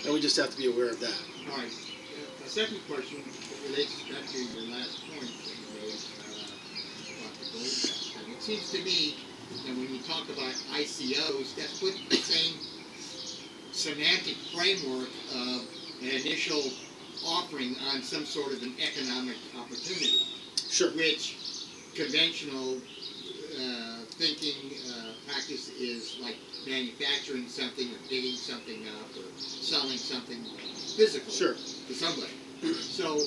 C: and we just have to be aware of that.
H: All right. The second question relates back to your last point that you made about the gold rush. And it seems to me that when you talk about ICOs, that's putting the same semantic framework of an initial offering on some sort of an economic opportunity.
C: Sure.
H: Which conventional thinking practice is like manufacturing something or digging something up or selling something physical
C: Sure.
H: to somebody. So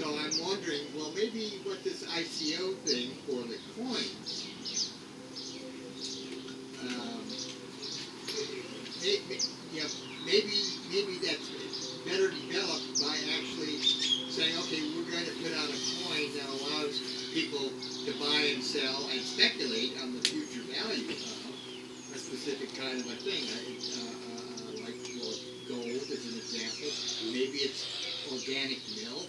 H: I'm wondering, well, maybe what this ICO thing for the coins, maybe that's better developed by actually saying, okay, we're going to put out a coin that allows people to buy and sell and speculate on the future value of a specific kind of a thing. Like gold as an example. Maybe it's organic milk.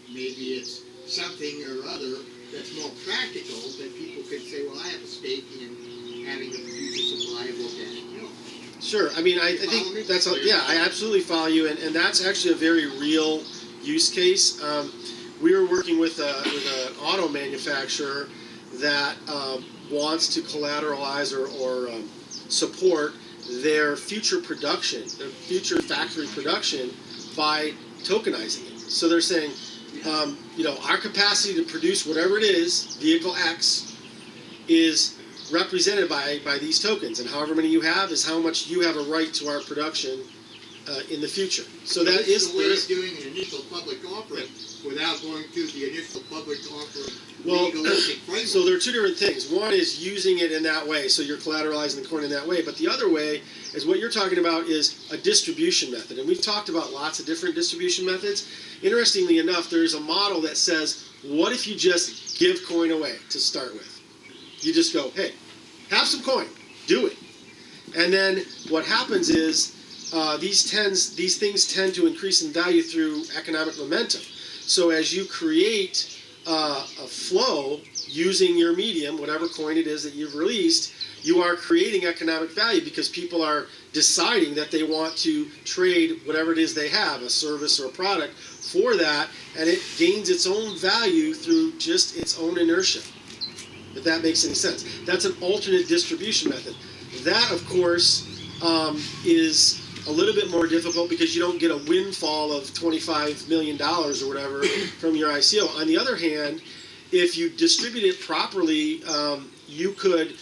H: Maybe it's something or other that's more practical that people could say, well, I have a stake in having a future supply of organic milk.
C: Sure. I mean, I think that's I absolutely follow you, and that's actually a very real use case. We were working with an auto manufacturer that wants to collateralize or support their future production, their future factory production, by tokenizing it. So they're saying, you know, our capacity to produce whatever it is, vehicle X, is represented by these tokens, and however many you have is how much you have a right to our production in the future. So that is
H: the way of doing an initial public offering without going through the initial public offering legalistic framework.
C: So there are two different things. One is using it in that way, so you're collateralizing the coin in that way. But the other way is what you're talking about is a distribution method, and we've talked about lots of different distribution methods. Interestingly enough, there's a model that says, what if you just give coin away to start with? You just go, hey, have some coin, do it. And then what happens is these things tend to increase in value through economic momentum. So as you create a flow using your medium, whatever coin it is that you've released, you are creating economic value because people are deciding that they want to trade whatever it is they have, a service or a product, for that, and it gains its own value through just its own inertia. If that makes any sense. That's an alternate distribution method. That, of course, is a little bit more difficult because you don't get a windfall of $25 million or whatever from your ICO. On the other hand, if you distribute it properly, you could,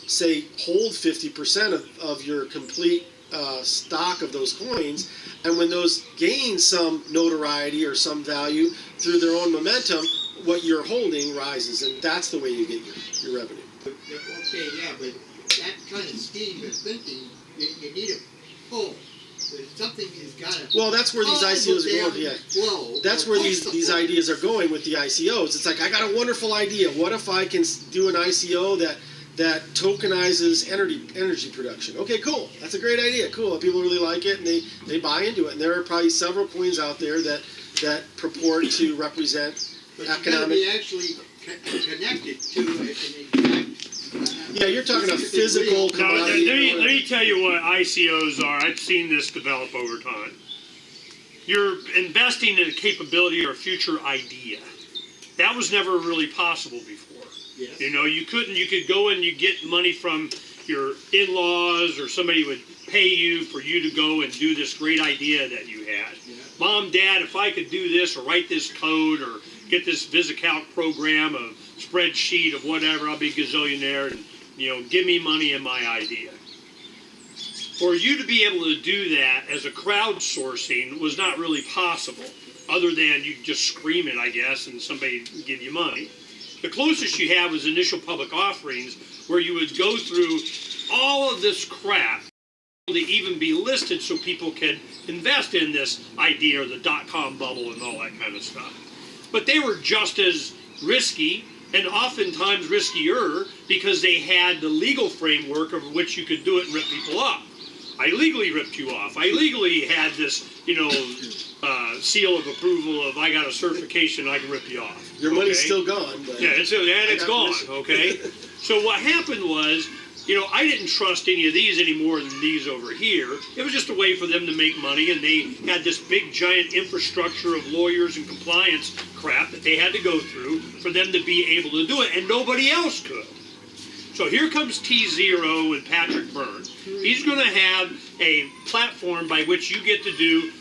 C: say, hold 50% of your complete stock of those coins, and when those gain some notoriety or some value through their own momentum, what you're holding rises, and that's the way you get your revenue.
H: Okay, yeah, but that kind of scheme of thinking, you need a pull. Something has got to.
C: Well, that's where these ICOs are going. Yeah, that's where these ideas are going with the ICOs. It's like, I got a wonderful idea. What if I can do an ICO that tokenizes energy production? Okay, cool. That's a great idea. Cool. People really like it, and they buy into it. And there are probably several coins out there that purport to represent.
H: But you got to be actually connected to it.
C: Yeah, you're talking a physical commodity.
D: Let me tell you what ICOs are. I've seen this develop over time. You're investing in a capability or a future idea. That was never really possible before.
H: Yes.
D: You know, you could go and you get money from your in-laws, or somebody would pay you for you to go and do this great idea that you had.
H: Yeah.
D: Mom, Dad, if I could do this or write this code or get this VisiCalc program, a spreadsheet of whatever, I'll be a gazillionaire, and, give me money and my idea. For you to be able to do that as a crowdsourcing was not really possible, other than you just scream it, I guess, and somebody would give you money. The closest you have was initial public offerings, where you would go through all of this crap to even be listed so people can invest in this idea, or the dot-com bubble and all that kind of stuff. But they were just as risky, and oftentimes riskier, because they had the legal framework over which you could do it and rip people off. I legally ripped you off. I legally had this, seal of approval of I got a certification, I can rip you off.
C: Your money's still gone. But
D: yeah, it's gone, okay? So what happened was, I didn't trust any of these any more than these over here. It was just a way for them to make money, and they had this big, giant infrastructure of lawyers and compliance crap that they had to go through for them to be able to do it, and nobody else could. So here comes T0 and Patrick Byrne. He's going to have a platform by which you get to do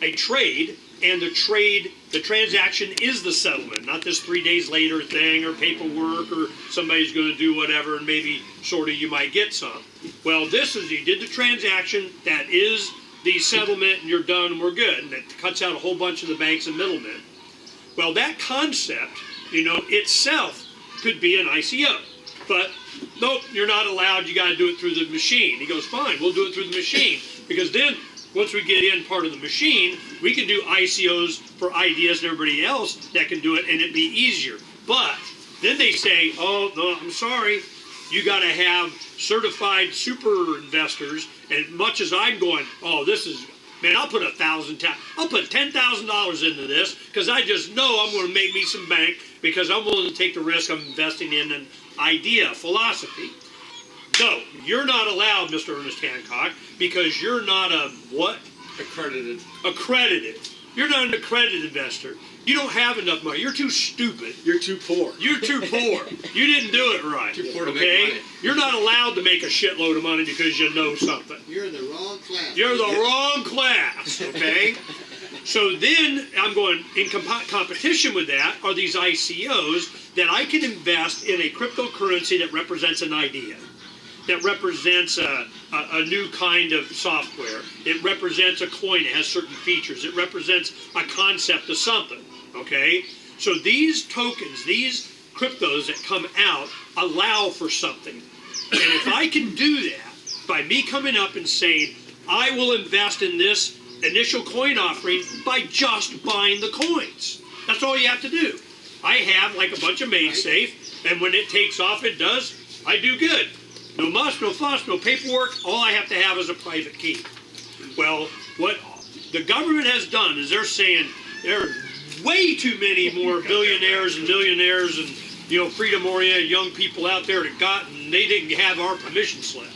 D: a trade, and the transaction is the settlement, not this 3 days later thing or paperwork or somebody's going to do whatever and maybe sort of you might get some. Well, this is, you did the transaction, that is the settlement, and you're done, and we're good. And it cuts out a whole bunch of the banks and middlemen. Well, that concept, itself could be an ICO. But nope, you're not allowed, you got to do it through the machine. He goes, fine, we'll do it through the machine. Because then, once we get in part of the machine, we can do ICOs for ideas and everybody else that can do it, and it'd be easier. But then they say, oh, no, I'm sorry, you got to have certified super investors. And much as I'm going, oh, this is, man, I'll put $10,000 into this because I just know I'm going to make me some bank because I'm willing to take the risk I'm investing in an idea, philosophy. No, you're not allowed, Mr. Ernest Hancock, because you're not a what?
F: Accredited.
D: Accredited. You're not an accredited investor. You don't have enough money. You're too stupid.
C: You're too poor.
D: You're too poor. You didn't do it right.
F: Too poor to make
D: okay?
F: money.
D: You're not allowed to make a shitload of money because you know something.
H: You're in the wrong class.
D: You're the wrong class, okay? So then I'm going, in competition with that are these ICOs that I can invest in a cryptocurrency that represents an idea, that represents a new kind of software. It represents a coin that has certain features. It represents a concept of something, okay? So these tokens, these cryptos that come out allow for something. And if I can do that by me coming up and saying, I will invest in this initial coin offering by just buying the coins. That's all you have to do. I have like a bunch of made safe, and when it takes off, it does, I do good. No muss, no fuss, no paperwork. All I have to have is a private key. Well, what the government has done is they're saying there are way too many more billionaires and millionaires and freedom-oriented young people out there that got, and they didn't have our permission slip.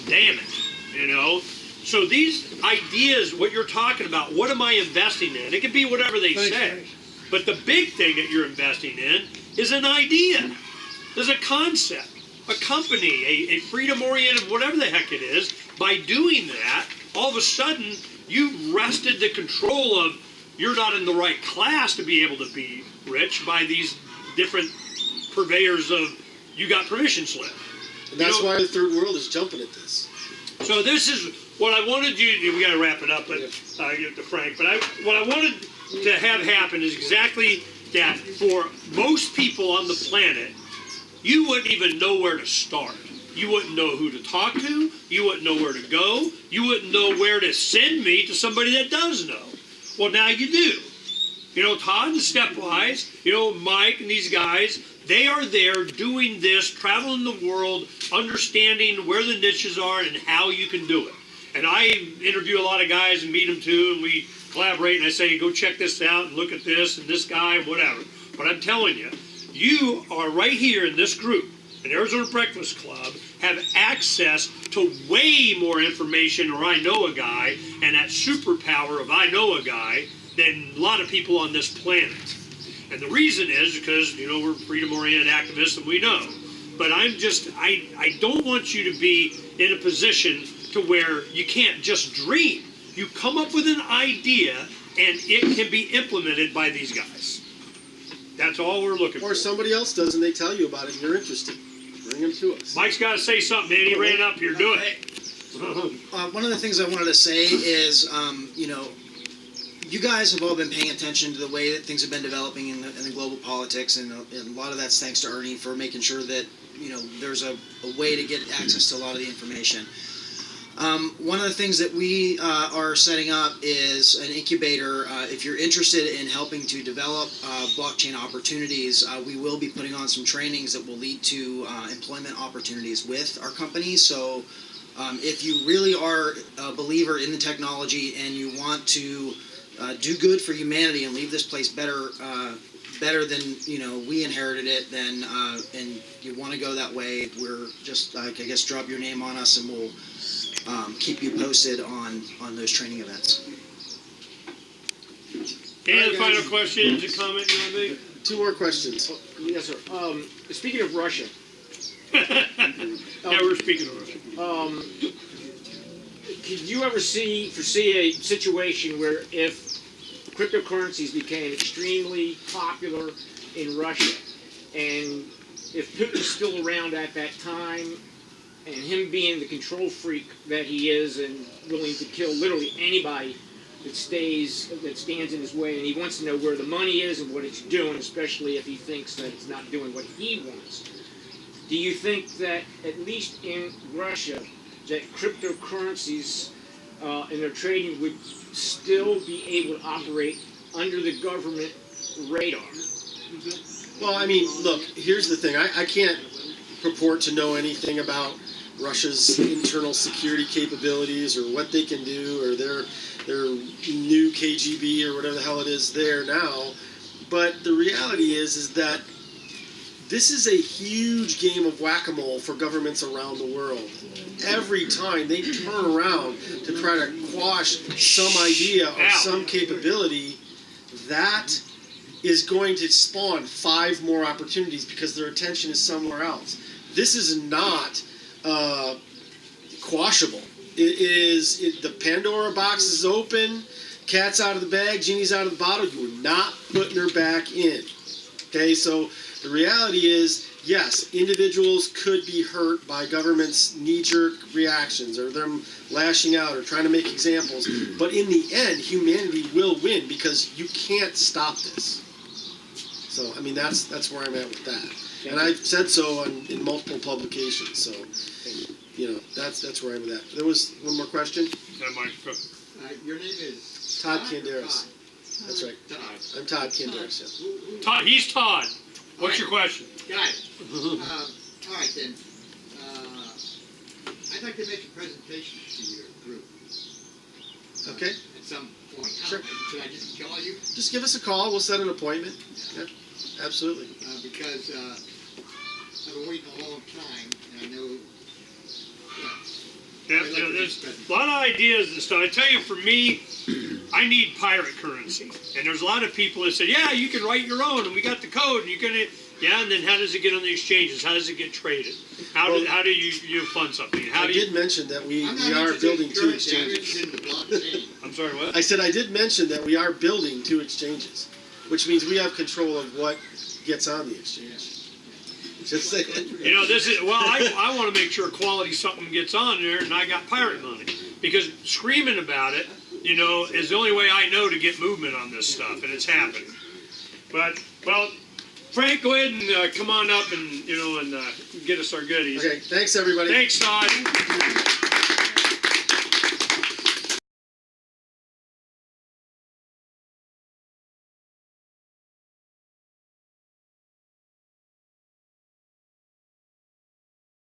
D: Damn it, So these ideas, what you're talking about, what am I investing in? It can be whatever they say. But the big thing that you're investing in is an idea. There's a concept, a company, a freedom-oriented, whatever the heck it is. By doing that, all of a sudden, you've wrested the control of, you're not in the right class to be able to be rich by these different purveyors of, you got permission slip.
C: And that's why the third world is jumping at this.
D: So this is what I wanted you, we got to wrap it up, but give it to Frank. But what I wanted to have happen is exactly that. For most people on the planet, you wouldn't even know where to start. You wouldn't know who to talk to. You wouldn't know where to go. You wouldn't know where to send me to somebody that does know. Well, now you do. Todd and Stepwise, Mike and these guys, they are there doing this, traveling the world, understanding where the niches are and how you can do it. And I interview a lot of guys and meet them too, and we collaborate, and I say, go check this out and look at this and this guy and whatever. But I'm telling you, you are right here in this group, in Arizona Breakfast Club, have access to way more information, or I know a guy, and that superpower of I know a guy, than a lot of people on this planet. And the reason is because, we're freedom-oriented activists and we know. But I don't want you to be in a position to where you can't just dream. You come up with an idea and it can be implemented by these guys.
A: That's all we're looking for.
C: Or somebody else does and they tell you about it and you're interested. Bring them to us.
A: Mike's got to say something, man. He ran up here. Do it.
I: One of the things I wanted to say is, you guys have all been paying attention to the way that things have been developing in the global politics, and a lot of that's thanks to Ernie for making sure that, there's a way to get access to a lot of the information. One of the things that we are setting up is an incubator. If you're interested in helping to develop blockchain opportunities, we will be putting on some trainings that will lead to employment opportunities with our company. So if you really are a believer in the technology and you want to do good for humanity and leave this place better than we inherited it, then and you want to go that way, we're just I guess drop your name on us and we'll keep you posted on those training events.
A: Any
C: All
A: other
C: right,
A: final
C: guys.
A: questions or comment you want to make?
C: 2 more questions.
B: Yes, sir. Speaking of Russia,
A: Yeah, we're speaking of Russia.
B: could you ever foresee a situation where if cryptocurrencies became extremely popular in Russia, and if Putin's still around at that time, and him being the control freak that he is and willing to kill literally anybody that stands in his way, and he wants to know where the money is and what it's doing, especially if he thinks that it's not doing what he wants. Do you think that, at least in Russia, that cryptocurrencies and their trading would still be able to operate under the government radar?
C: Well, I mean, look, here's the thing. I can't purport to know anything about Russia's internal security capabilities or what they can do or their new KGB or whatever the hell it is there now. But the reality is that this is a huge game of whack-a-mole for governments around the world. Every time they turn around to try to quash some idea or some capability, that is going to spawn 5 more opportunities because their attention is somewhere else. This is not quashable. The Pandora box is open, cat's out of the bag, genie's out of the bottle. You are not putting her back in. Okay, so the reality is, yes, individuals could be hurt by government's knee-jerk reactions or them lashing out or trying to make examples. But in the end, humanity will win because you can't stop this. So, I mean, that's where I'm at with that. And I've said so in multiple publications. So, that's where I'm at. There was one more question.
A: That microphone.
H: Your name is
C: Todd Kandaris.
H: Todd.
C: That's right.
H: Todd.
C: I'm Todd Kandaris. Yeah.
A: Todd, he's Todd. What's your question?
H: Got it. All right then. I'd like to make a presentation to your group
C: Okay.
H: at some point.
C: Sure.
H: Should I just call you?
C: Just give us a call. We'll set an appointment. Yeah, absolutely.
H: Because I've been waiting a long time, and I know.
A: Yeah,
H: I'd like to make
A: there's
H: a
A: a lot of ideas and stuff. I tell you, for me, I need pirate currency. And there's a lot of people that say, yeah, you can write your own, and we got the code, and you can, yeah, and then how does it get on the exchanges? How does it get traded? How do you fund something?
C: I did mention that we are building 2 exchanges.
A: I'm sorry, what?
C: I said I did mention that we are building 2 exchanges, which means we have control of what gets on the exchange. Just saying.
A: This is, well, I want to make sure quality something gets on there, and I got pirate money. Because screaming about it, is the only way I know to get movement on this stuff, and it's happening. But, well, Frank, go ahead and come on up and, and get us our goodies.
C: Okay, thanks everybody.
A: Thanks, Todd.